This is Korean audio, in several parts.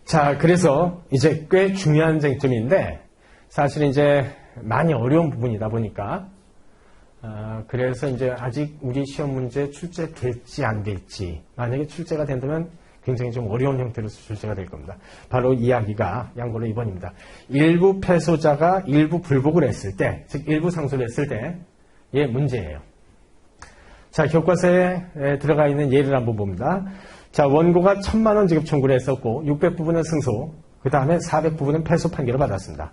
자, 그래서 이제 꽤 중요한 쟁점인데 사실 이제 많이 어려운 부분이다 보니까 그래서 이제 아직 우리 시험 문제 출제될지 안 될지 만약에 출제가 된다면 굉장히 좀 어려운 형태로 출제가 될 겁니다. 바로 이야기가 양보로 2번입니다. 일부 패소자가 일부 불복을 했을 때, 즉 일부 상소를 했을 때의 문제예요. 자, 교과서에 들어가 있는 예를 한번 봅니다. 자, 원고가 1,000만 원 지급 청구를 했었고 600부분은 승소, 그 다음에 400부분은 패소 판결을 받았습니다.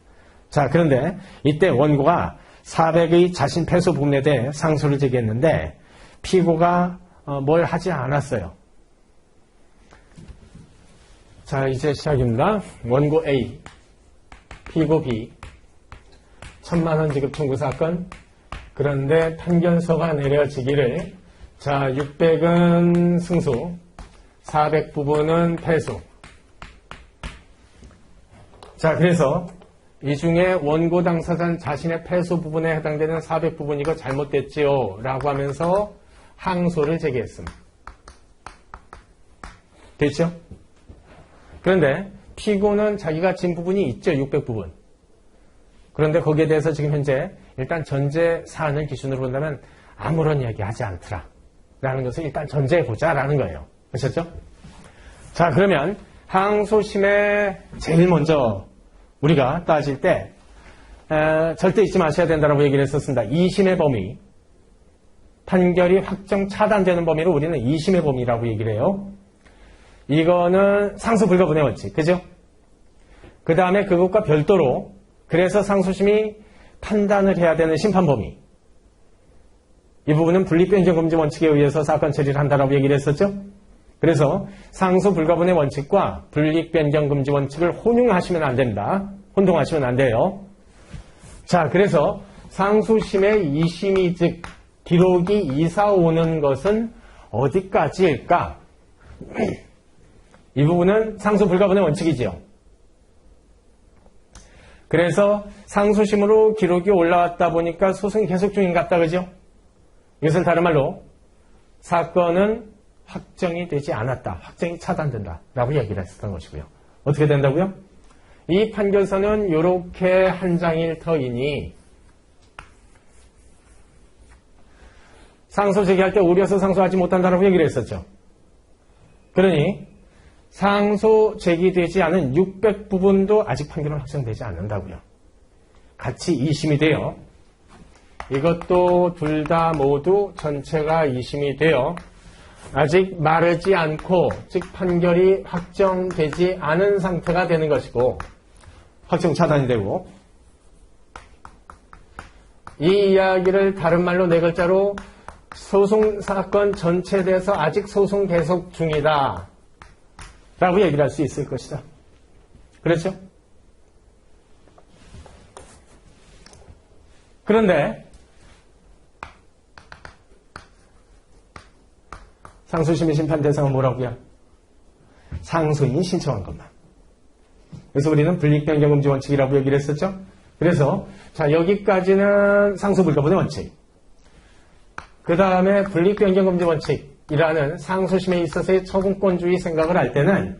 자, 그런데 이때 원고가 400의 자신 패소 부분에 대해 상소를 제기했는데 피고가 뭘 하지 않았어요. 자, 이제 시작입니다. 원고 A, 피고 B, 1,000만 원 지급 청구 사건. 그런데 판결서가 내려지기를 자, 600은 승소, 400 부분은 패소. 자, 그래서 이 중에 원고 당사자 자신의 패소 부분에 해당되는 400 부분 이거 잘못됐지요 라고 하면서 항소를 제기했습니다. 됐죠? 그런데 피고는 자기가 진 부분이 있죠. 600 부분. 그런데 거기에 대해서 지금 현재 일단 전제 사안을 기준으로 본다면 아무런 이야기 하지 않더라 라는 것을 일단 전제해보자 라는 거예요. 그렇죠? 자, 그러면 항소심에 제일 먼저 우리가 따질 때 절대 잊지 마셔야 된다고 얘기를 했었습니다. 2심의 범위, 판결이 확정 차단되는 범위로 우리는 2심의 범위라고 얘기를 해요. 이거는 상소 불가분의 원칙, 그죠? 그 다음에 그것과 별도로 그래서 상소심이 판단을 해야 되는 심판 범위, 이 부분은 분립변경금지 원칙에 의해서 사건 처리를 한다라고 얘기를 했었죠. 그래서 상소 불가분의 원칙과 분립변경금지 원칙을 혼용하시면 안 됩니다. 혼동하시면 안 돼요. 자, 그래서 상소심의 2심이 즉 기록이 이사 오는 것은 어디까지일까? 이 부분은 상소 불가분의 원칙이지요. 그래서 상소심으로 기록이 올라왔다 보니까 소송이 계속 중인 것 같다, 그죠? 이것은 다른 말로 사건은 확정이 되지 않았다, 확정이 차단된다 라고 얘기를 했었던 것이고요. 어떻게 된다고요? 이 판결서는 이렇게 한 장일 터이니 상소 제기할 때 우려서 상소하지 못한다라고 얘기를 했었죠. 그러니 상소 제기되지 않은 600 부분도 아직 판결은 확정되지 않는다고요. 같이 2심이 돼요. 이것도 둘 다 모두 전체가 2심이 돼요. 아직 마르지 않고 즉 판결이 확정되지 않은 상태가 되는 것이고 확정 차단이 되고, 이 이야기를 다른 말로 네 글자로 소송 사건 전체에 대해서 아직 소송 계속 중이다 라고 얘기를 할 수 있을 것이다. 그렇죠? 그런데 상소심의 심판 대상은 뭐라고요? 상소인이 신청한 것만. 그래서 우리는 분립변경금지 원칙이라고 얘기를 했었죠. 그래서 자, 여기까지는 상소 불가분의 원칙, 그 다음에 분립변경금지 원칙이라는 상소심에 있어서의 처분권주의 생각을 할 때는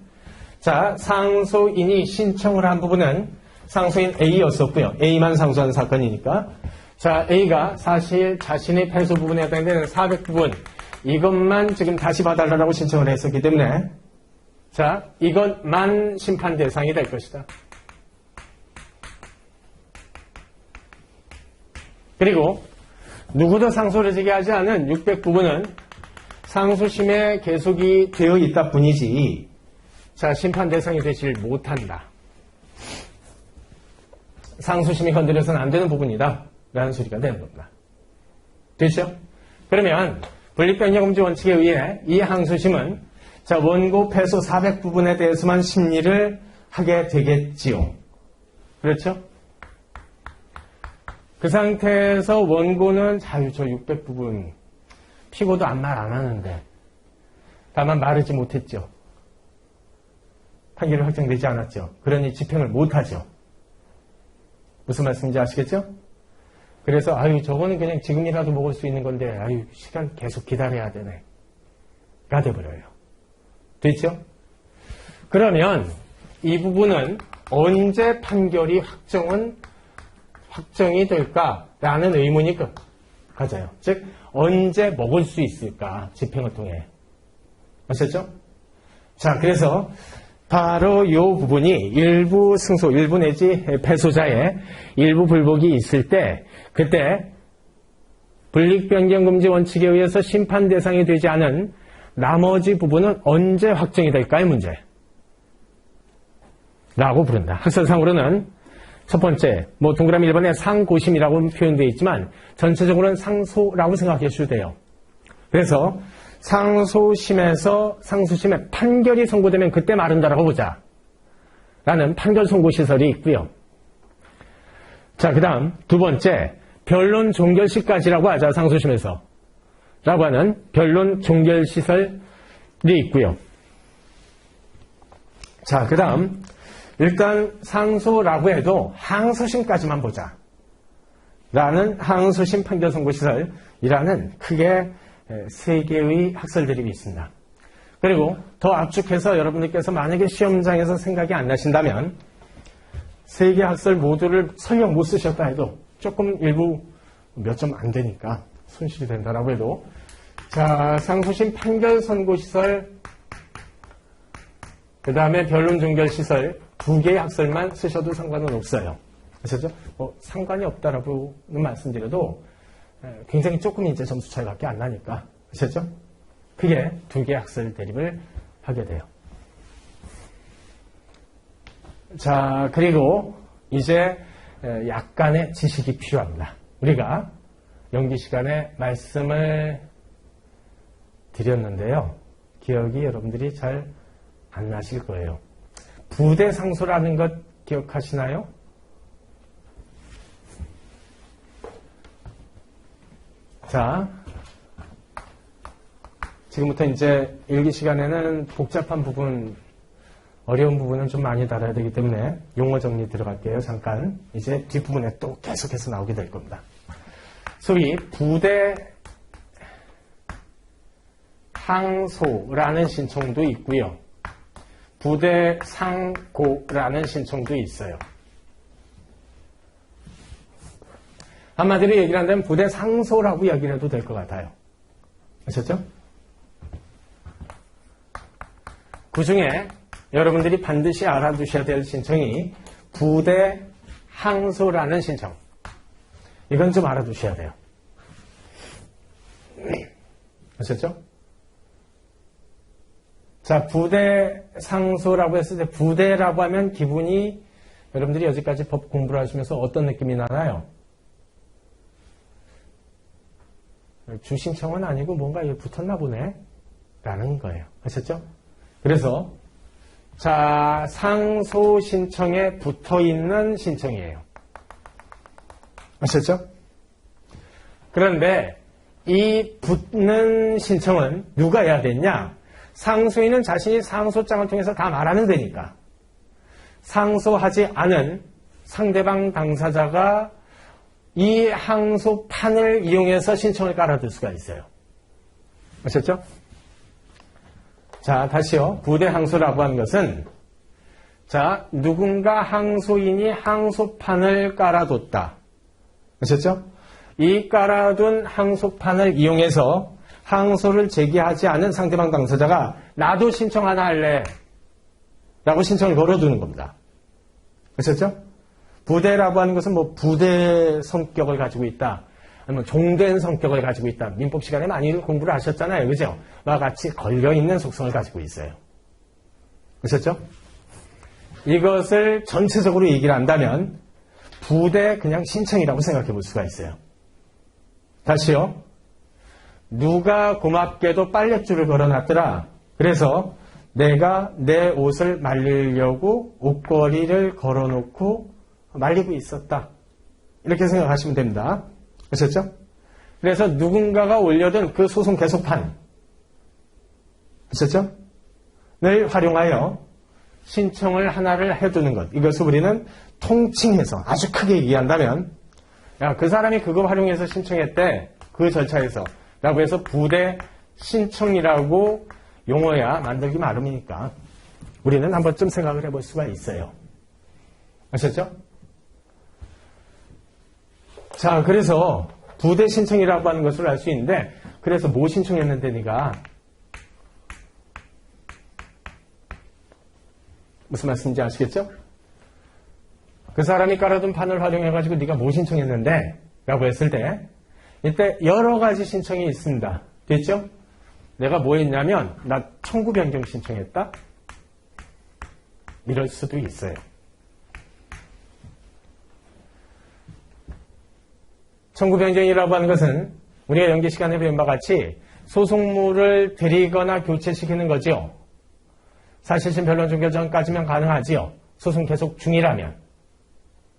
자, 상소인이 신청을 한 부분은 상소인 A였었고요. A만 상소한 사건이니까 자, A가 사실 자신의 패소 부분에 해당되는 400 부분 이것만 지금 다시 봐달라고 신청을 했었기 때문에 자, 이것만 심판 대상이 될 것이다. 그리고 누구도 상소를 제기하지 않은 600 부분은 상소심에 계속이 되어 있다 뿐이지 자, 심판 대상이 되질 못한다. 상소심이 건드려서는 안 되는 부분이다 라는 소리가 되는 겁니다. 됐죠? 그러면 분립변경금지 원칙에 의해 이 항소심은 자, 원고 패소 400 부분에 대해서만 심리를 하게 되겠지요. 그렇죠? 그 상태에서 원고는 자유 저 600 부분 피고도 아무 말 안 하는데 다만 마르지 못했죠. 판결이 확정되지 않았죠. 그러니 집행을 못하죠. 무슨 말씀인지 아시겠죠? 그래서 아유 저거는 그냥 지금이라도 먹을 수 있는 건데 아유 시간 계속 기다려야 되네 가 돼버려요. 됐죠? 그러면 이 부분은 언제 판결이 확정이 될까라는 의문이 가져요. 즉 언제 먹을 수 있을까 집행을 통해. 아셨죠? 자, 그래서 바로 이 부분이 일부 승소, 일부 내지 패소자의 일부 불복이 있을 때 그때 불이익변경금지 원칙에 의해서 심판 대상이 되지 않은 나머지 부분은 언제 확정이 될까의 문제 라고 부른다. 학설상으로는 첫 번째, 동그라미 1번에 상고심이라고 표현되어 있지만 전체적으로는 상소라고 생각해 주셔도 돼요. 그래서 상소심에 판결이 선고되면 그때 마른다라고 보자 라는 판결 선고 시설이 있고요. 자, 그 다음 두 번째, 변론 종결시까지라고 하자. 상소심에서 라고 하는 변론 종결시설이 있고요. 자, 그 다음 일단 상소라고 해도 항소심까지만 보자 라는 항소심 판결 선고 시설이라는 크게 세 개의 학설 대립이 있습니다. 그리고 더 압축해서 여러분들께서 만약에 시험장에서 생각이 안 나신다면 세 개 학설 모두를 설령 못 쓰셨다 해도 조금 일부 몇 점 안 되니까 손실이 된다라고 해도 자, 상소심 판결 선고 시설 그 다음에 변론 종결 시설 두 개의 학설만 쓰셔도 상관은 없어요. 아셨죠? 상관이 없다라고는 말씀드려도 굉장히 조금 이제 점수 차이밖에 안 나니까. 아셨죠? 그게 두 개의 학설 대립을 하게 돼요. 자, 그리고 이제 약간의 지식이 필요합니다. 우리가 연기 시간에 말씀을 드렸는데요. 기억이 여러분들이 잘 안 나실 거예요. 부대 상소라는 것 기억하시나요? 자, 지금부터 이제 일기 시간에는 복잡한 부분, 어려운 부분은 좀 많이 다뤄야 되기 때문에 용어 정리 들어갈게요. 잠깐. 이제 뒷부분에 또 계속해서 나오게 될 겁니다. 소위 부대 항소라는 신청도 있고요. 부대 상고라는 신청도 있어요. 한마디로 얘기를 한다면 부대 상소라고 이야기를 해도 될 것 같아요. 아셨죠? 그 중에 여러분들이 반드시 알아두셔야 될 신청이 부대 항소라는 신청. 이건 좀 알아두셔야 돼요. 아셨죠? 자, 부대 상소라고 했을 때 부대라고 하면 기분이 여러분들이 여지까지 법 공부를 하시면서 어떤 느낌이 나나요? 주신청은 아니고 뭔가 이게 붙었나 보네 라는 거예요. 아셨죠? 그래서 자, 상소 신청에 붙어있는 신청이에요. 아셨죠? 그런데 이 붙는 신청은 누가 해야 되냐? 상소인은 자신이 상소장을 통해서 다 말하면 되니까 상소하지 않은 상대방 당사자가 이 항소판을 이용해서 신청을 깔아둘 수가 있어요. 아셨죠? 자, 다시요. 부대 항소라고 하는 것은 자, 누군가 항소인이 항소판을 깔아뒀다. 아셨죠? 이 깔아둔 항소판을 이용해서 항소를 제기하지 않은 상대방 당사자가 나도 신청 하나 할래 라고 신청을 걸어두는 겁니다. 아셨죠? 부대라고 하는 것은 부대 성격을 가지고 있다. 아니면 종된 성격을 가지고 있다. 민법 시간에 많이 공부를 하셨잖아요. 그죠? 와 같이 걸려있는 속성을 가지고 있어요. 아셨죠? 이것을 전체적으로 얘기를 한다면 부대 그냥 신청이라고 생각해 볼 수가 있어요. 다시요. 누가 고맙게도 빨랫줄을 걸어놨더라. 그래서 내가 내 옷을 말리려고 옷걸이를 걸어놓고 말리고 있었다. 이렇게 생각하시면 됩니다. 아셨죠? 그래서 누군가가 올려둔 그 소송 개속판 아셨죠? 를 활용하여 신청을 하나를 해두는 것. 이것을 우리는 통칭해서 아주 크게 얘기한다면 야, 그 사람이 그거 활용해서 신청했대. 그 절차에서 라고 해서 부대 신청이라고 용어야 만들기 마련이니까 우리는 한 번쯤 생각을 해볼 수가 있어요. 아셨죠? 자, 그래서 부대 신청이라고 하는 것을 알 수 있는데, 그래서 뭐 신청했는데 네가 무슨 말씀인지 아시겠죠? 그 사람이 깔아둔 판을 활용해가지고 네가 뭐 신청했는데 라고 했을 때 이때 여러 가지 신청이 있습니다. 됐죠? 내가 뭐 했냐면 나 청구 변경 신청했다? 이럴 수도 있어요. 청구 변경이라고 하는 것은 우리가 연기 시간에 배운 바와 같이 소송물을 드리거나 교체시키는 거지요. 사실심 변론 종결 전까지면 가능하지요. 소송 계속 중이라면.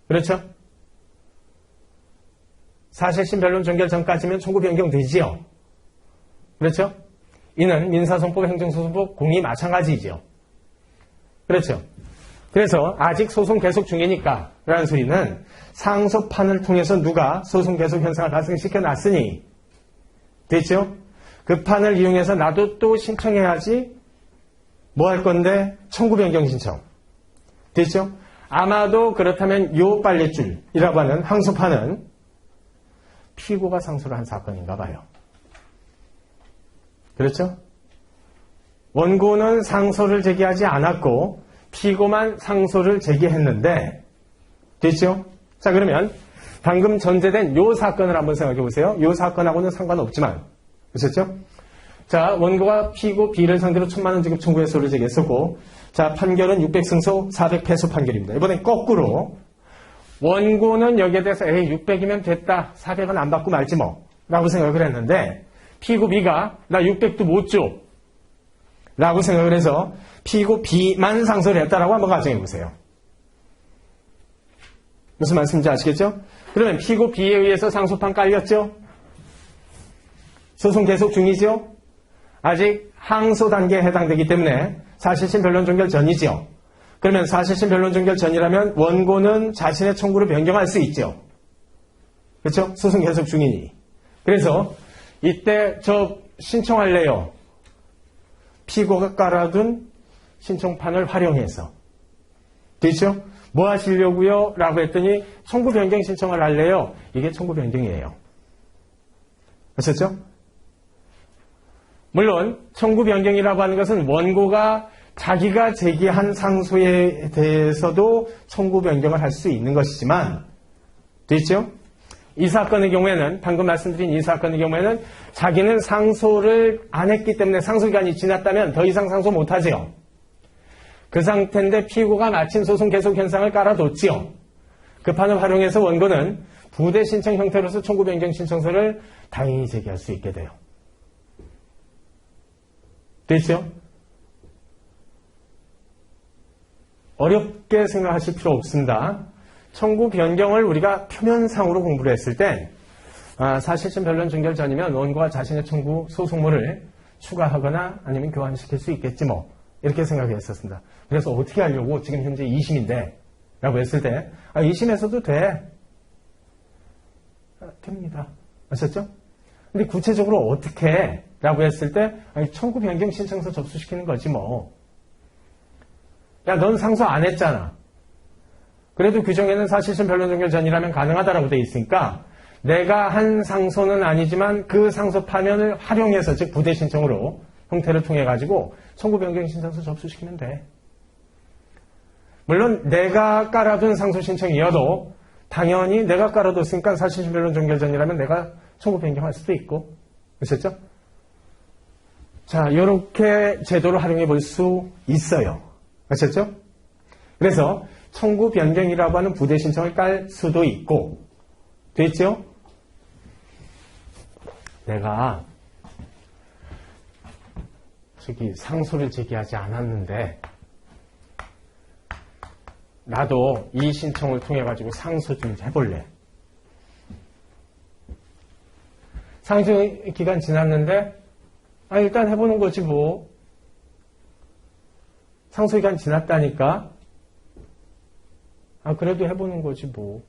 그렇죠? 사실심 변론 종결 전까지면 청구 변경 되지요. 그렇죠? 이는 민사소송법, 행정소송법 공이 마찬가지이죠. 그렇죠? 그래서 아직 소송 계속 중이니까 라는 소리는 상소판을 통해서 누가 소송 계속 현상을 발생시켜 놨으니 됐죠? 그 판을 이용해서 나도 또 신청해야지 뭐 할 건데 청구 변경 신청 됐죠? 아마도 그렇다면 요 빨랫줄이라고 하는 항소판은 피고가 상소를 한 사건인가 봐요. 그렇죠? 원고는 상소를 제기하지 않았고 피고만 상소를 제기했는데 됐죠? 자, 그러면 방금 전제된 요 사건을 한번 생각해 보세요. 요 사건하고는 상관없지만 그렇죠? 자, 원고가 피고 B를 상대로 1,000만 원 지급 청구해 소를 제기했었고 자, 판결은 600승소 400패소 판결입니다. 이번엔 거꾸로 원고는 여기에 대해서 600이면 됐다. 400은 안 받고 말지 뭐 라고 생각을 했는데 피고 B가 나 600도 못 줘 라고 생각을 해서 피고 B만 상소를 했다라고 한번 가정해 보세요. 무슨 말씀인지 아시겠죠? 그러면 피고 B에 의해서 상소판 깔렸죠? 소송 계속 중이죠? 아직 항소 단계에 해당되기 때문에 사실심 변론 종결 전이죠. 그러면 사실심 변론 종결 전이라면 원고는 자신의 청구를 변경할 수 있죠. 그렇죠? 소송 계속 중이니. 그래서 이때 저 신청할래요. 피고가 깔아둔 신청판을 활용해서. 됐죠? 뭐 하시려고요? 라고 했더니 청구 변경 신청을 할래요. 이게 청구 변경이에요. 아셨죠? 물론 청구 변경이라고 하는 것은 원고가 자기가 제기한 상소에 대해서도 청구 변경을 할 수 있는 것이지만 됐죠? 이 사건의 경우에는 방금 말씀드린 이 사건의 경우에는 자기는 상소를 안 했기 때문에 상소기간이 지났다면 더 이상 상소 못하지요. 그 상태인데 피고가 마침 소송 계속 현상을 깔아뒀지요. 그 판을 활용해서 원고는 부대 신청 형태로서 청구 변경 신청서를 당연히 제기할 수 있게 돼요. 됐죠? 어렵게 생각하실 필요 없습니다. 청구 변경을 우리가 표면상으로 공부를 했을 때 사실심 변론 종결 전이면 원고가 자신의 청구 소송물을 추가하거나 아니면 교환시킬 수 있겠지 뭐 이렇게 생각했었습니다. 그래서 어떻게 하려고 지금 현재 2심인데 라고 했을 때 2심에서도 돼. 됩니다. 아셨죠? 근데 구체적으로 어떻게 해? 라고 했을 때 청구 변경 신청서 접수시키는 거지 뭐. 야, 넌 상소 안 했잖아. 그래도 규정에는 사실심 변론 종결 전이라면 가능하다라고 돼 있으니까 내가 한 상소는 아니지만 그 상소 파면을 활용해서 즉 부대 신청으로 형태를 통해 가지고 청구 변경 신청서 접수시키면 돼. 물론 내가 깔아둔 상소 신청이어도 당연히 내가 깔아뒀으니까 사실심 변론 종결 전이라면 내가 청구 변경할 수도 있고. 그렇죠? 자, 이렇게 제도를 활용해 볼 수 있어요. 아셨죠? 그래서 청구 변경이라고 하는 부대 신청을 깔 수도 있고 됐죠? 내가 저기 상소를 제기하지 않았는데 나도 이 신청을 통해 가지고 상소 좀 해볼래. 상소 기간 지났는데 일단 해보는 거지 뭐. 상소 기간 지났다니까. 그래도 해보는 거지 뭐.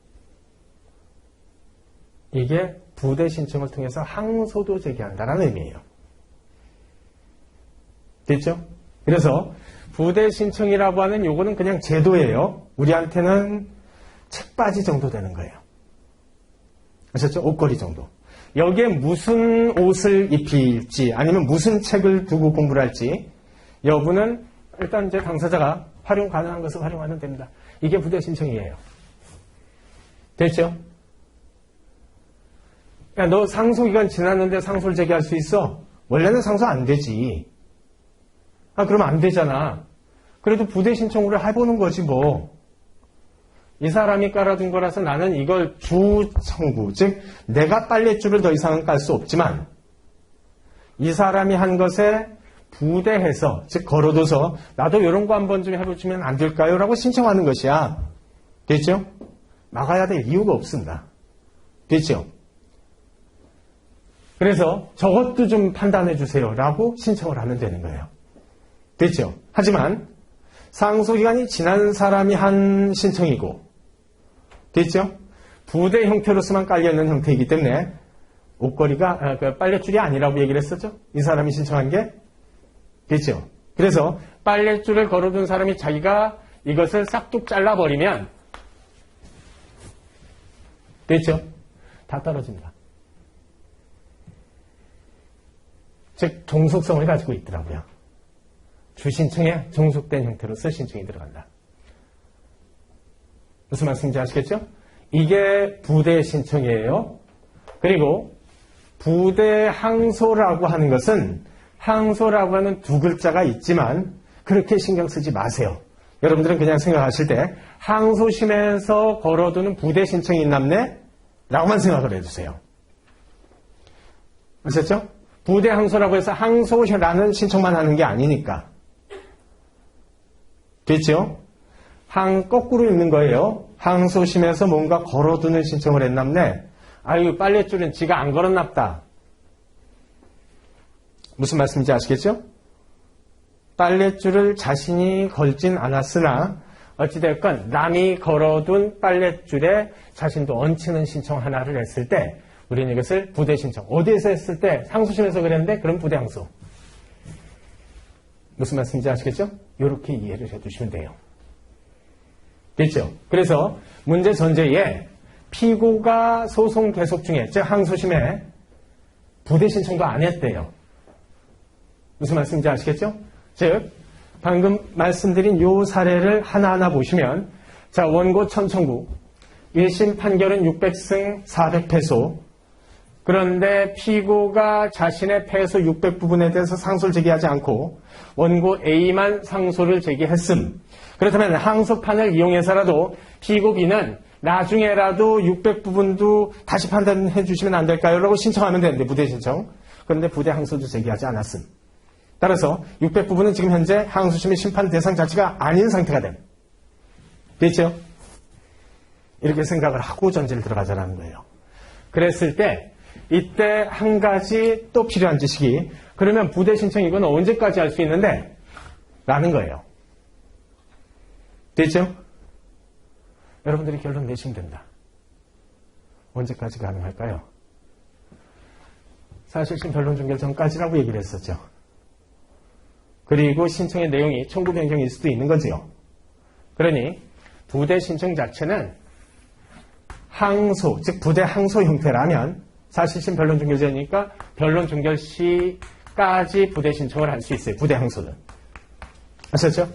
이게 부대 신청을 통해서 항소도 제기한다는 의미예요. 됐죠? 그래서 부대 신청이라고 하는 요거는 그냥 제도예요. 우리한테는 책바지 정도 되는 거예요. 아셨죠? 옷걸이 정도. 여기에 무슨 옷을 입힐지 아니면 무슨 책을 두고 공부를 할지 여부는 일단 이제 당사자가 활용 가능한 것을 활용하면 됩니다. 이게 부대 신청이에요. 됐죠? 야, 너 상소기간 지났는데 상소를 제기할 수 있어? 원래는 상소 안 되지. 그러면 안 되잖아. 그래도 부대 신청을 해보는 거지 뭐. 이 사람이 깔아둔 거라서 나는 이걸 주청구, 즉 내가 빨랫줄을 더 이상은 깔 수 없지만 이 사람이 한 것에 부대해서, 즉 걸어둬서 나도 이런 거 한번 좀 해보시면 안 될까요? 라고 신청하는 것이야. 됐죠? 막아야 될 이유가 없습니다. 됐죠? 그래서 저것도 좀 판단해 주세요 라고 신청을 하면 되는 거예요. 됐죠? 하지만 상소기간이 지난 사람이 한 신청이고 됐죠? 부대 형태로서만 깔려있는 형태이기 때문에 옷걸이가 빨랫줄이 아니라고 얘기를 했었죠? 이 사람이 신청한 게 됐죠? 그래서 빨랫줄을 걸어둔 사람이 자기가 이것을 싹둑 잘라버리면 됐죠? 다 떨어집니다. 즉 종속성을 가지고 있더라고요. 주신청에 종속된 형태로서 신청이 들어간다. 무슨 말씀인지 아시겠죠? 이게 부대 신청이에요. 그리고 부대 항소라고 하는 것은 항소라고 하는 두 글자가 있지만 그렇게 신경 쓰지 마세요. 여러분들은 그냥 생각하실 때 항소심에서 걸어두는 부대 신청이 있남네? 라고만 생각을 해주세요. 아셨죠? 부대 항소라고 해서 항소라는 신청만 하는 게 아니니까. 됐죠? 거꾸로 읽는 거예요. 항소심에서 뭔가 걸어두는 신청을 했남네. 아유, 빨랫줄은 지가 안 걸었납다. 무슨 말씀인지 아시겠죠? 빨랫줄을 자신이 걸진 않았으나 어찌됐건 남이 걸어둔 빨랫줄에 자신도 얹히는 신청 하나를 했을 때 우리는 이것을 부대 신청. 어디에서 했을 때? 상소심에서 그랬는데 그럼 부대 항소. 무슨 말씀인지 아시겠죠? 이렇게 이해를 해두시면 돼요. 됐죠? 그래서 문제 전제에 피고가 소송 계속 중에, 즉 항소심에 부대 신청도 안 했대요. 무슨 말씀인지 아시겠죠? 즉 방금 말씀드린 요 사례를 하나하나 보시면 자, 원고 천청구 1심 판결은 600승 400패소. 그런데 피고가 자신의 패소 600부분에 대해서 상소를 제기하지 않고 원고 A만 상소를 제기했음. 그렇다면 항소판을 이용해서라도 피고 B는 나중에라도 600부분도 다시 판단해 주시면 안 될까요? 라고 신청하면 되는데 부대 신청. 그런데 부대 항소도 제기하지 않았음. 따라서 600부분은 지금 현재 항소심의 심판 대상 자체가 아닌 상태가 됨. 됐죠? 이렇게 생각을 하고 전제를 들어가자는 거예요. 그랬을 때 이때 한 가지 또 필요한 지식이 그러면 부대 신청 이건 언제까지 할 수 있는데? 라는 거예요. 됐죠? 여러분들이 결론 내시면 된다. 언제까지 가능할까요? 사실심 변론 종결 전까지라고 얘기를 했었죠. 그리고 신청의 내용이 청구 변경일 수도 있는 거지요. 그러니 부대 신청 자체는 항소, 즉 부대 항소 형태라면 사실심 변론 종결제니까 변론 종결 시까지 부대 신청을 할 수 있어요. 부대 항소는. 아셨죠?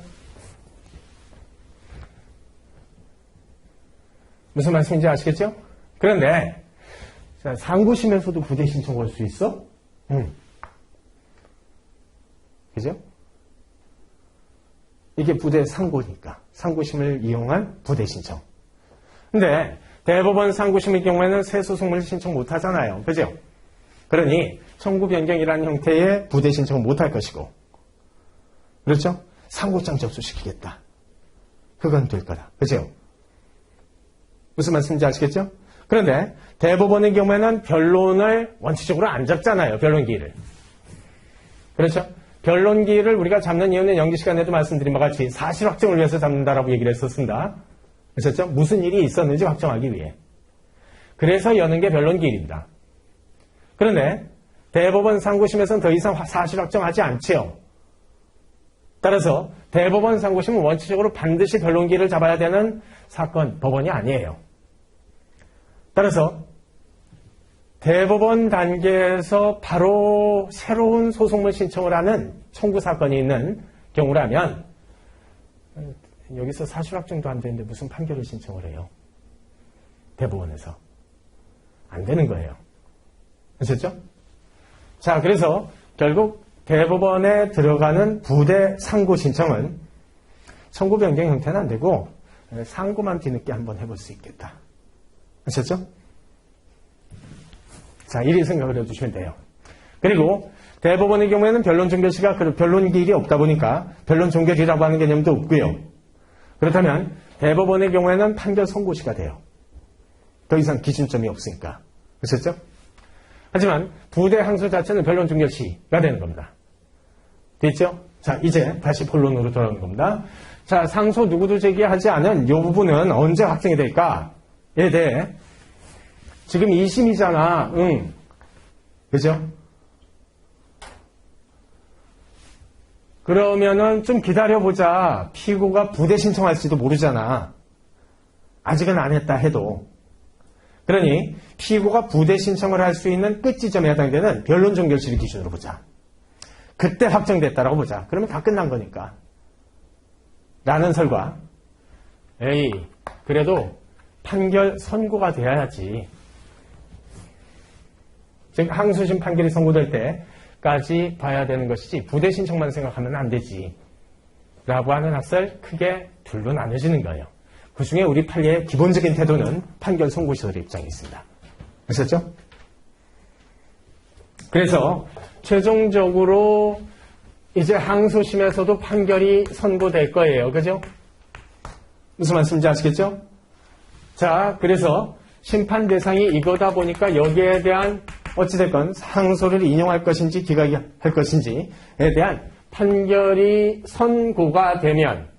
무슨 말씀인지 아시겠죠? 그런데 상고심에서도 부대 신청을 할 수 있어? 그죠? 이게 부대 상고니까 상고심을 이용한 부대 신청. 근데 대법원 상고심의 경우에는 새 소송을 신청 못 하잖아요. 그죠? 그러니 청구 변경이라는 형태의 부대 신청을 못 할 것이고 그렇죠? 상고장 접수시키겠다. 그건 될 거다. 그죠? 무슨 말씀인지 아시겠죠? 그런데 대법원의 경우에는 변론을 원칙적으로 안 잡잖아요. 변론기일을. 그렇죠? 변론기일을 우리가 잡는 이유는 영지 시간에도 말씀드린 바와 같이 사실 확정을 위해서 잡는다라고 얘기를 했었습니다. 그렇죠? 무슨 일이 있었는지 확정하기 위해. 그래서 여는 게 변론기일입니다. 그런데 대법원 상고심에서는 더 이상 사실 확정하지 않지요. 따라서 대법원 상고심은 원칙적으로 반드시 변론기를 잡아야 되는 사건, 법원이 아니에요. 따라서 대법원 단계에서 바로 새로운 소송물 신청을 하는 청구 사건이 있는 경우라면 여기서 사실 확정도 안 되는데 무슨 판결을 신청을 해요? 대법원에서. 안 되는 거예요. 아셨죠? 자, 그래서 결국 대법원에 들어가는 부대 상고 신청은 청구 변경 형태는 안 되고 상고만 뒤늦게 한번 해볼 수 있겠다. 아셨죠? 자, 이리 생각을 해주시면 돼요. 그리고 대법원의 경우에는 변론 종결시가 변론 기일이 없다 보니까 변론 종결이라고 하는 개념도 없고요. 그렇다면 대법원의 경우에는 판결 선고시가 돼요. 더 이상 기준점이 없으니까. 아셨죠? 하지만 부대 항소 자체는 변론 종결시가 되는 겁니다. 됐죠? 자, 이제 다시 본론으로 돌아오는 겁니다. 자, 상소 누구도 제기하지 않은 이 부분은 언제 확정이 될까에 대해 지금 2심이잖아. 응. 그죠? 그러면은 좀 기다려보자. 피고가 부대 신청할지도 모르잖아. 아직은 안 했다 해도. 그러니 피고가 부대 신청을 할 수 있는 끝 지점에 해당되는 변론 종결시를 기준으로 보자. 그때 확정됐다라고 보자. 그러면 다 끝난 거니까. 라는 설과 에이, 그래도 판결 선고가 돼야지. 즉 항소심 판결이 선고될 때까지 봐야 되는 것이지 부대 신청만 생각하면 안 되지. 라고 하는 학설 크게 둘로 나눠지는 거예요. 그 중에 우리 판례의 기본적인 태도는 판결 선고시설의 입장이 있습니다. 아셨죠? 그래서 최종적으로 이제 항소심에서도 판결이 선고될 거예요. 그죠? 무슨 말씀인지 아시겠죠? 자, 그래서 심판 대상이 이거다 보니까 여기에 대한 어찌됐건 항소를 인용할 것인지 기각할 것인지에 대한 판결이 선고가 되면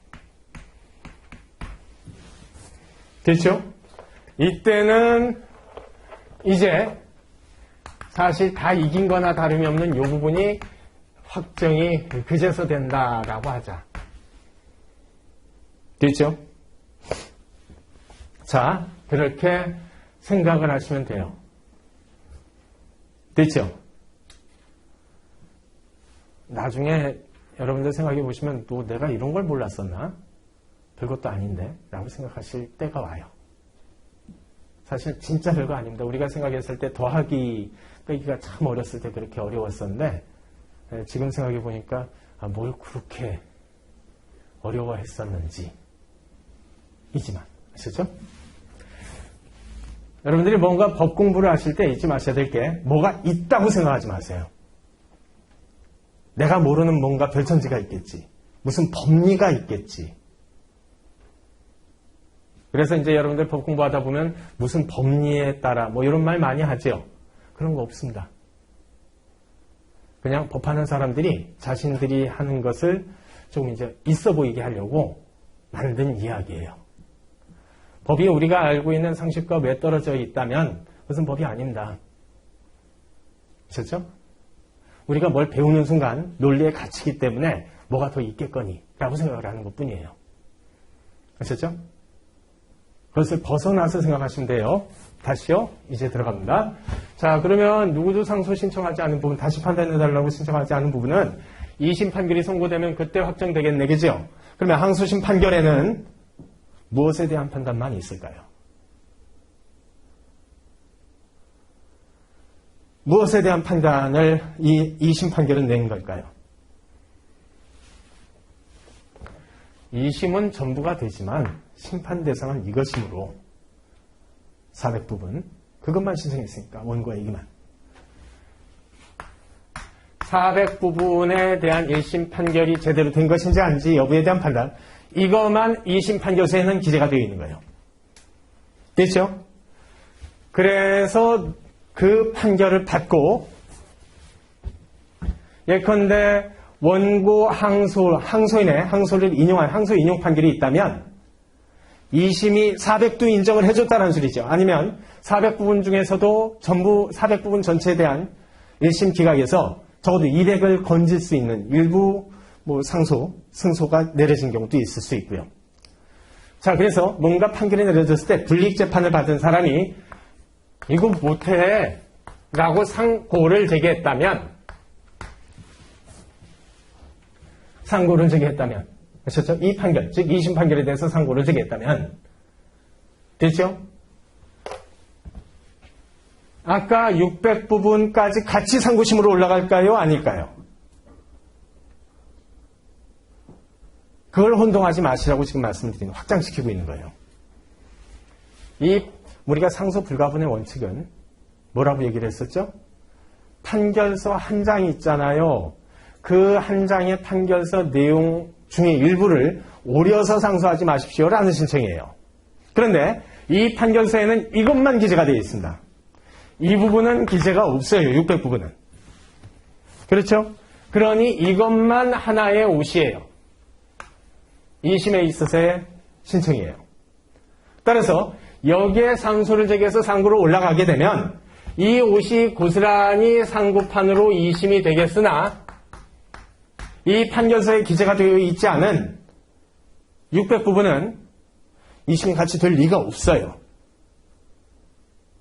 됐죠? 이때는 이제 사실 다 이긴 거나 다름이 없는 이 부분이 확정이 그제서 된다라고 하자. 됐죠? 자, 그렇게 생각을 하시면 돼요. 됐죠? 나중에 여러분들 생각해 보시면 또 내가 이런 걸 몰랐었나? 별것도 아닌데? 라고 생각하실 때가 와요. 사실 진짜 별거 아닙니다. 우리가 생각했을 때 더하기, 빼기가 참 어렸을 때 그렇게 어려웠었는데 지금 생각해 보니까 뭘 그렇게 어려워했었는지 이지만 아시죠? 여러분들이 뭔가 법 공부를 하실 때 잊지 마셔야 될 게 뭐가 있다고 생각하지 마세요. 내가 모르는 뭔가 별천지가 있겠지. 무슨 법리가 있겠지. 그래서 이제 여러분들 법 공부하다 보면 무슨 법리에 따라 뭐 이런 말 많이 하죠. 그런 거 없습니다. 그냥 법하는 사람들이 자신들이 하는 것을 조금 이제 있어 보이게 하려고 만든 이야기예요. 법이 우리가 알고 있는 상식과 왜 떨어져 있다면 그것은 법이 아닙니다. 아셨죠? 우리가 뭘 배우는 순간 논리에 갇히기 때문에 뭐가 더 있겠거니 라고 생각을 하는 것뿐이에요. 아셨죠? 그것을 벗어나서 생각하시면 돼요. 다시요. 이제 들어갑니다. 자, 그러면 누구도 상소 신청하지 않은 부분, 다시 판단해달라고 신청하지 않은 부분은 2심 판결이 선고되면 그때 확정되겠네. 그죠? 그러면 항소심 판결에는 무엇에 대한 판단만 있을까요? 무엇에 대한 판단을 이 2심 판결은 낸 걸까요? 2심은 전부가 되지만 심판 대상은 이것이므로 400부분 그것만 신청했으니까 원고의 얘기만 400부분에 대한 1심 판결이 제대로 된 것인지 아닌지 여부에 대한 판단 이것만 2심 판결서에는 기재가 되어 있는 거예요. 됐죠? 그래서 그 판결을 받고 예컨대 원고 항소인의 항소를 인용한 항소 인용 판결이 있다면 2심이 400도 인정을 해줬다는 소리죠. 아니면 400부분 중에서도 전부 400부분 전체에 대한 1심 기각에서 적어도 200을 건질 수 있는 일부 상소 승소가 내려진 경우도 있을 수 있고요. 자, 그래서 뭔가 판결이 내려졌을 때 불이익재판을 받은 사람이 이거 못해 라고 상고를 제기했다면 아셨죠? 이 판결, 즉 2심 판결에 대해서 상고를 제기했다면 됐죠? 아까 600부분까지 같이 상고심으로 올라갈까요? 아닐까요? 그걸 혼동하지 마시라고 지금 말씀드리는 거, 확장시키고 있는 거예요. 우리가 상소 불가분의 원칙은 뭐라고 얘기를 했었죠? 판결서 한 장이 있잖아요. 그 한 장의 판결서 내용 중에 일부를 오려서 상소하지 마십시오라는 신청이에요. 그런데 이 판결서에는 이것만 기재가 되어 있습니다. 이 부분은 기재가 없어요. 600부분은. 그렇죠? 그러니 이것만 하나의 옷이에요. 2심에 있어서의 신청이에요. 따라서 여기에 상소를 제기해서 상고로 올라가게 되면 이 옷이 고스란히 상고판으로 2심이 되겠으나 이 판결서에 기재가 되어 있지 않은 600부분은 2심이 같이 될 리가 없어요.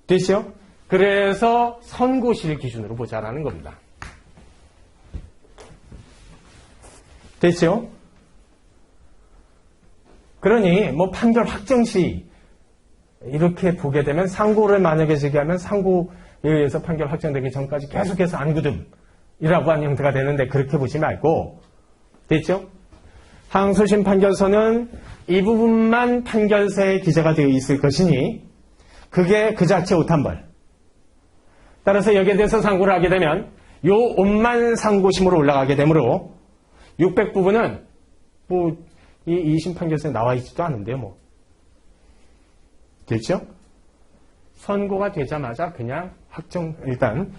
됐죠? 그래서 선고시를 기준으로 보자라는 겁니다. 됐죠? 그러니 뭐 판결 확정시 이렇게 보게 되면 상고를 만약에 제기하면 상고에 의해서 판결 확정되기 전까지 계속해서 안구등이라고 하는 형태가 되는데 그렇게 보지 말고 됐죠? 항소심 판결서는 이 부분만 판결서에 기재가 되어 있을 것이니 그게 그 자체 오탄벌. 따라서 여기에 대해서 상고를 하게 되면 요 옷만 상고심으로 올라가게 되므로 600부분은 뭐 이 2심 판결서에 나와 있지도 않은데요. 뭐 됐죠? 선고가 되자마자 그냥 일단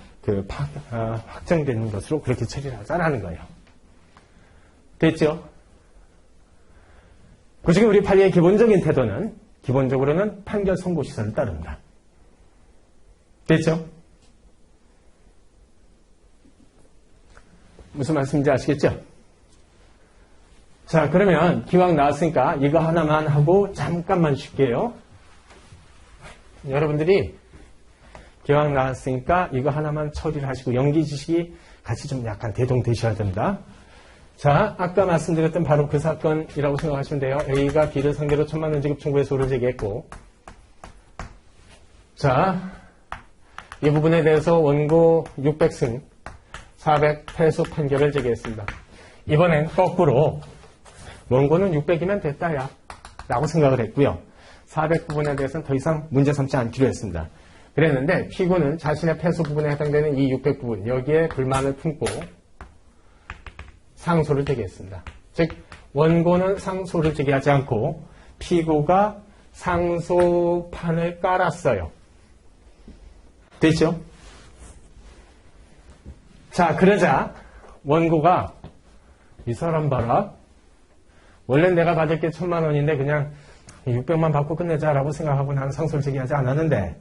확정되는 것으로 그렇게 처리를 하자라는 거예요. 됐죠? 그중에 우리 판례의 기본적인 태도는 기본적으로는 판결 선고 시선을 따릅니다. 됐죠? 무슨 말씀인지 아시겠죠? 자, 그러면 기왕 나왔으니까 이거 하나만 하고 잠깐만 쉴게요. 여러분들이 기왕 나왔으니까 이거 하나만 처리를 하시고 연기 지식이 같이 좀 약간 대동되셔야 됩니다. 자, 아까 말씀드렸던 바로 그 사건이라고 생각하시면 돼요. A가 B를 상대로 1,000만 원 지급 청구의 소를 제기했고, 자, 이 부분에 대해서 원고 600승 400 패소 판결을 제기했습니다. 이번엔 거꾸로 원고는 600이면 됐다 야 라고 생각을 했고요. 400 부분에 대해서는 더 이상 문제 삼지 않기로 했습니다. 그랬는데 피고는 자신의 패소 부분에 해당되는 이 600 부분 여기에 불만을 품고 상소를 제기했습니다. 즉 원고는 상소를 제기하지 않고 피고가 상소판을 깔았어요. 됐죠? 자, 그러자 원고가 이 사람 봐라. 원래 내가 받을 게 1,000만 원인데 그냥 600만 받고 끝내자라고 생각하고 난 상소를 제기하지 않았는데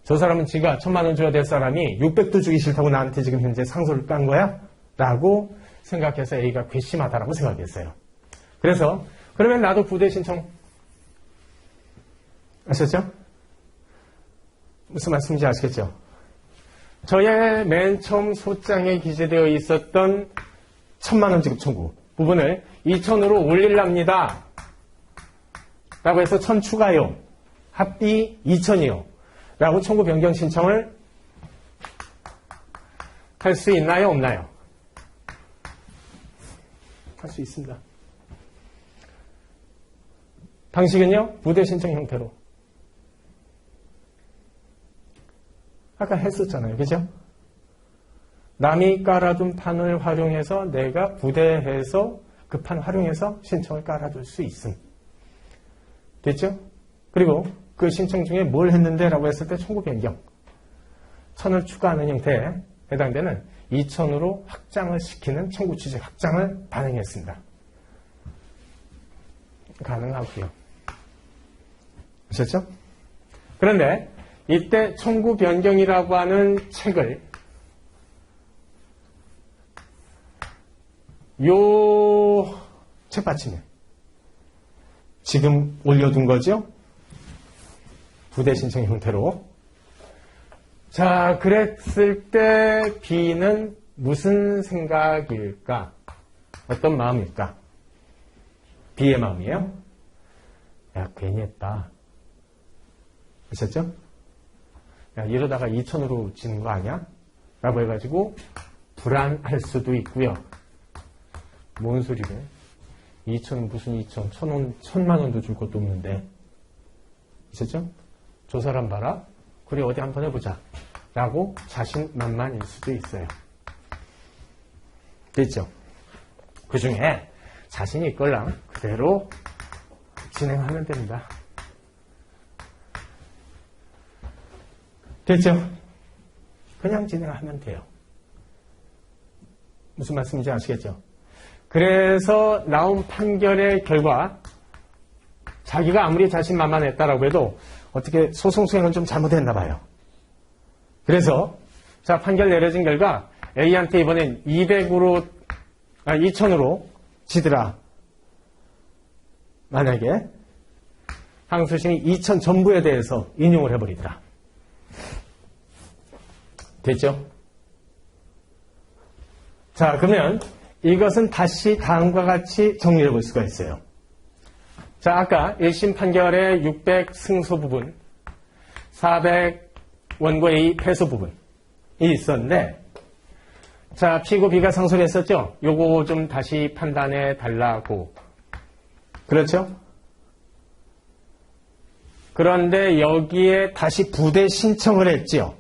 저 사람은 지가 1,000만 원 줘야 될 사람이 600도 주기 싫다고 나한테 지금 현재 상소를 깐 거야? 라고 생각해서 A가 괘씸하다라고 생각했어요. 그래서 그러면 나도 부대 신청 아셨죠? 무슨 말씀인지 아시겠죠? 저의 맨 처음 소장에 기재되어 있었던 1,000만 원 지급 청구 부분을 2,000으로 올리랍니다. 라고 해서 1,000 추가요. 합의 2,000이요. 라고 청구 변경 신청을 할 수 있나요? 없나요? 할 수 있습니다. 방식은요? 부대 신청 형태로. 아까 했었잖아요. 그죠? 남이 깔아둔 판을 활용해서 내가 부대해서 그 판 활용해서 신청을 깔아둘 수 있음. 됐죠? 그리고 그 신청 중에 뭘 했는데 라고 했을 때 청구 변경. 1,000을 추가하는 형태에 해당되는 2,000으로 확장을 시키는 청구 취지 확장을 반영했습니다. 가능하고요. 아셨죠? 그런데 이때 청구 변경이라고 하는 책을 요 책받침에. 지금 올려둔 거죠? 부대 신청 형태로. 자, 그랬을 때 B는 무슨 생각일까? 어떤 마음일까? B의 마음이에요. 야, 괜히 했다. 아셨죠? 야, 이러다가 2,000으로 지는 거 아니야? 라고 해가지고 불안할 수도 있고요. 뭔 소리래? 2,000은 무슨 2,000? 1,000만 원도 줄 것도 없는데. 아셨죠? 저 사람 봐라. 그래, 어디 한번 해보자. 라고 자신만만일 수도 있어요. 됐죠? 그 중에 자신이 있걸랑 그대로 진행하면 됩니다. 됐죠? 그냥 진행하면 돼요. 무슨 말씀인지 아시겠죠? 그래서 나온 판결의 결과 자기가 아무리 자신만만했다라고 해도 어떻게 소송 수행은 좀 잘못했나 봐요. 그래서 자, 판결 내려진 결과 A한테 이번엔 2,000으로 지더라. 만약에 항소심이 2,000 전부에 대해서 인용을 해버리더라. 됐죠? 자, 그러면 이것은 다시 다음과 같이 정리해 볼 수가 있어요. 자, 아까 1심 판결의 600 승소 부분, 400 원고 A 패소 부분이 있었는데, 자, 피고 B가 상소를 했었죠? 요거 좀 다시 판단해 달라고. 그렇죠? 그런데 여기에 다시 부대 신청을 했지요.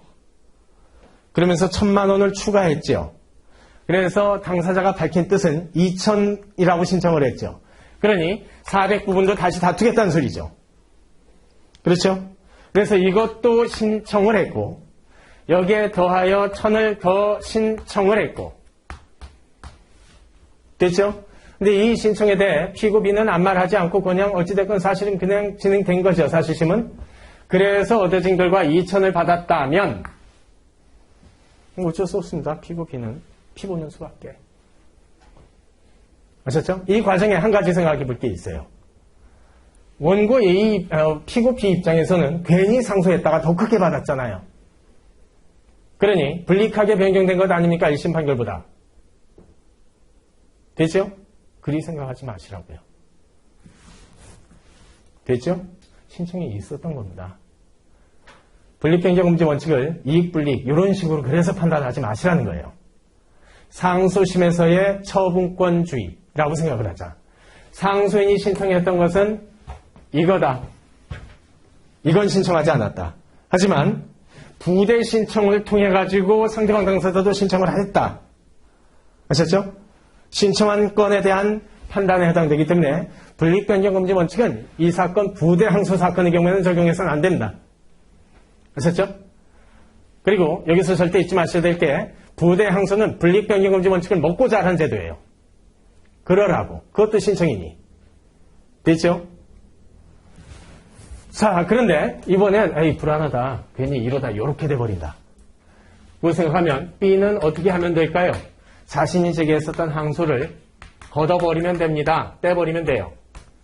그러면서 1,000만 원을 추가했지요. 그래서 당사자가 밝힌 뜻은 2,000이라고 신청을 했죠. 그러니 400 부분도 다시 다투겠다는 소리죠. 그렇죠? 그래서 이것도 신청을 했고 여기에 더하여 1,000을 더 신청을 했고 됐죠? 근데 이 신청에 대해 피고 B는 아무 말하지 않고 그냥 어찌됐건 사실은 그냥 진행된 거죠. 사실심은. 그래서 얻어진 결과 2,000을 받았다면 어쩔 수 없습니다. 피고 B는 피 보는 수밖에. 아셨죠? 이 과정에 한 가지 생각해 볼 게 있어요. 원고 A, 피고 B 입장에서는 괜히 상소했다가 더 크게 받았잖아요. 그러니 불리하게 변경된 것 아닙니까? 1심 판결보다. 됐죠? 그리 생각하지 마시라고요. 됐죠? 신청이 있었던 겁니다. 분립변경금지 원칙을 이익불이익 이런 식으로 그래서 판단하지 마시라는 거예요. 상소심에서의 처분권주의라고 생각을 하자. 상소인이 신청했던 것은 이거다. 이건 신청하지 않았다. 하지만 부대 신청을 통해 가지고 상대방 당사자도 신청을 했다. 아셨죠? 신청한 건에 대한 판단에 해당되기 때문에 분립변경금지 원칙은 이 사건 부대 항소 사건의 경우에는 적용해서는 안 됩니다. 아셨죠? 그리고 여기서 절대 잊지 마셔야 될 게 부대 항소는 분립변경금지 원칙을 먹고 자란 제도예요. 그러라고. 그것도 신청이니. 됐죠? 자, 그런데 이번엔 에이 불안하다. 괜히 이러다 이렇게 돼버린다. 그 생각하면 B는 어떻게 하면 될까요? 자신이 제기했었던 항소를 걷어버리면 됩니다. 떼버리면 돼요.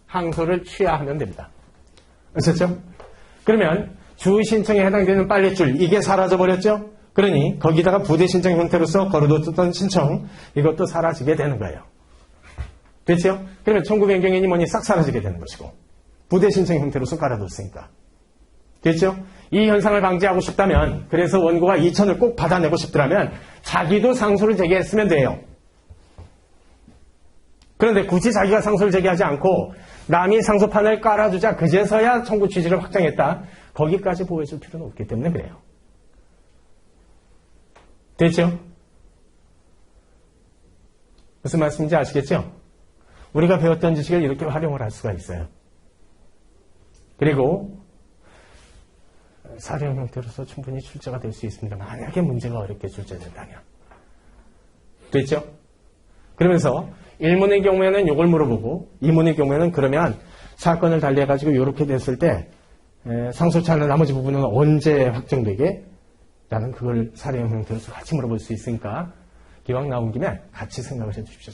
항소를 취하하면 됩니다. 아셨죠? 그러면 주 신청에 해당되는 빨랫줄 이게 사라져버렸죠? 그러니 거기다가 부대 신청 형태로서 걸어뒀던 신청 이것도 사라지게 되는 거예요. 됐죠? 그러면 청구 변경인이 뭐니 싹 사라지게 되는 것이고 부대 신청 형태로서 깔아뒀으니까. 됐죠? 이 현상을 방지하고 싶다면 그래서 원고가 2,000을 꼭 받아내고 싶더라면 자기도 상소를 제기했으면 돼요. 그런데 굳이 자기가 상소를 제기하지 않고 남이 상소판을 깔아주자 그제서야 청구 취지를 확정했다. 거기까지 보호해줄 필요는 없기 때문에 그래요. 됐죠? 무슨 말씀인지 아시겠죠? 우리가 배웠던 지식을 이렇게 활용을 할 수가 있어요. 그리고 사령 형태로서 충분히 출제가 될 수 있습니다. 만약에 문제가 어렵게 출제된다면. 됐죠? 그러면서 1문의 경우에는 이걸 물어보고 2문의 경우에는 그러면 사건을 달리해가지고 이렇게 됐을 때 상소치 않은 나머지 부분은 언제 확정되게? 라는 그걸 사례형 형태로서 같이 물어볼 수 있으니까 기왕 나온 김에 같이 생각을 해주십시오.